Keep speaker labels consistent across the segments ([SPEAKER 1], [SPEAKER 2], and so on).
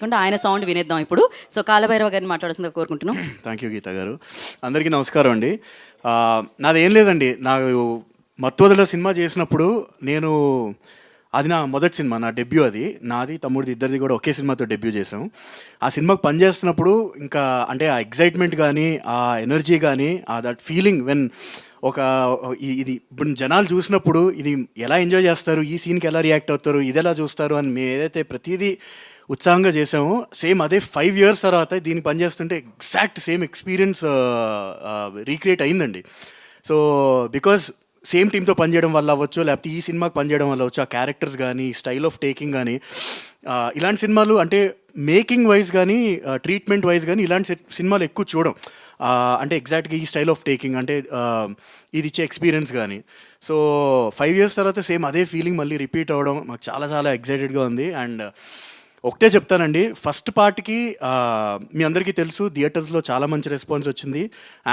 [SPEAKER 1] కాకుండా ఆయన సౌండ్ వినేద్దాం ఇప్పుడు. సో కాలభైరవ గారిని మాట్లాడాల్సిందిగా కోరుకుంటున్నాం.
[SPEAKER 2] థ్యాంక్ యూ గీత గారు. అందరికీ నమస్కారం అండి. నాదేం లేదండి, నాకు మత్తువదల సినిమా చేసినప్పుడు నేను అది నా మొదటి సినిమా, నా డెబ్యూ. అది నాది తమ్ముడిది ఇద్దరిది కూడా ఒకే సినిమాతో డెబ్యూ చేసాం. ఆ సినిమాకి పనిచేస్తున్నప్పుడు ఇంకా అంటే ఆ ఎగ్జైట్మెంట్ కానీ ఆ ఎనర్జీ కానీ ఆ దట్ ఫీలింగ్ వెన్ ఒక ఇది ఇప్పుడు జనాలు చూసినప్పుడు ఇది ఎలా ఎంజాయ్ చేస్తారు, ఈ సీన్కి ఎలా రియాక్ట్ అవుతారు, ఇది ఎలా చూస్తారు అని మేము ఏదైతే ప్రతిదీ ఉత్సాహంగా చేసాము, సేమ్ అదే 5 years తర్వాత దీన్ని పనిచేస్తుంటే ఎగ్జాక్ట్ సేమ్ ఎక్స్పీరియన్స్ రీక్రియేట్ అయిందండి. సో బికాజ్ సేమ్ టీంతో పనిచేయడం వల్ల అవ్వచ్చు, లేకపోతే ఈ సినిమాకి పనిచేయడం వల్ల అవ్వచ్చు, ఆ క్యారెక్టర్స్ కానీ స్టైల్ ఆఫ్ టేకింగ్ కానీ ఇలాంటి సినిమాలు అంటే మేకింగ్ వైజ్ కానీ ట్రీట్మెంట్ వైజ్ కానీ ఇలాంటి సినిమాలు ఎక్కువ చూడం. అంటే ఎగ్జాక్ట్గా ఈ స్టైల్ ఆఫ్ టేకింగ్ అంటే ఇది ఇచ్చే ఎక్స్పీరియన్స్ కానీ. సో 5 years తర్వాత సేమ్ అదే ఫీలింగ్ మళ్ళీ రిపీట్ అవ్వడం మాకు చాలా చాలా ఎగ్జైటెడ్గా ఉంది. అండ్ ఒకటే చెప్తానండి, ఫస్ట్ పార్ట్కి మీ అందరికీ తెలుసు థియేటర్స్లో చాలా మంచి రెస్పాన్స్ వచ్చింది.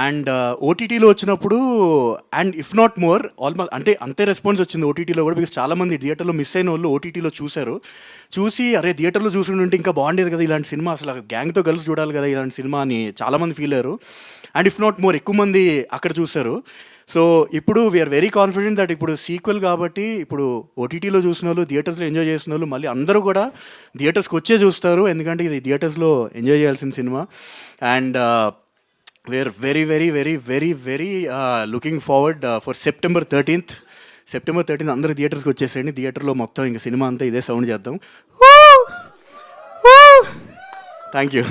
[SPEAKER 2] అండ్ ఓటీటీలో వచ్చినప్పుడు and if not more almost అంటే అంతే రెస్పాన్స్ వచ్చింది ఓటీటీలో కూడా. బికాస్ చాలామంది థియేటర్లో మిస్ అయిన వాళ్ళు ఓటీటీలో చూసి అరే థియేటర్లో చూసుకుంటే ఇంకా బాగుండేది కదా ఇలాంటి సినిమా, అసలు గ్యాంగ్తో కలిసి చూడాలి కదా ఇలాంటి సినిమా అని చాలామంది ఫీల్ అయ్యారు. అండ్ ఇఫ్ నాట్ మోర్ ఎక్కువ మంది అక్కడ చూశారు. సో ఇప్పుడు వీఆర్ వెరీ కాన్ఫిడెంట్ దట్ ఇప్పుడు సీక్వెల్ కాబట్టి ఇప్పుడు ఓటీటీలో చూసిన వాళ్ళు, థియేటర్స్లో ఎంజాయ్ చేసిన వాళ్ళు మళ్ళీ అందరూ కూడా థియేటర్స్కి వచ్చే చూస్తారు, ఎందుకంటే ఇది థియేటర్స్లో ఎంజాయ్ చేయాల్సిన సినిమా. And we're very very very very very looking forward for September 13th. September 13th అందరూ థియేటర్స్కి వచ్చేసేయండి. థియేటర్లో మొత్తం ఇంకా సినిమా అంతా ఇదే సౌండ్ చేద్దాం. Thank you.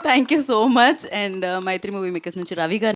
[SPEAKER 1] Thank you so much. And Mythri movie makers నుంచి రవి గారు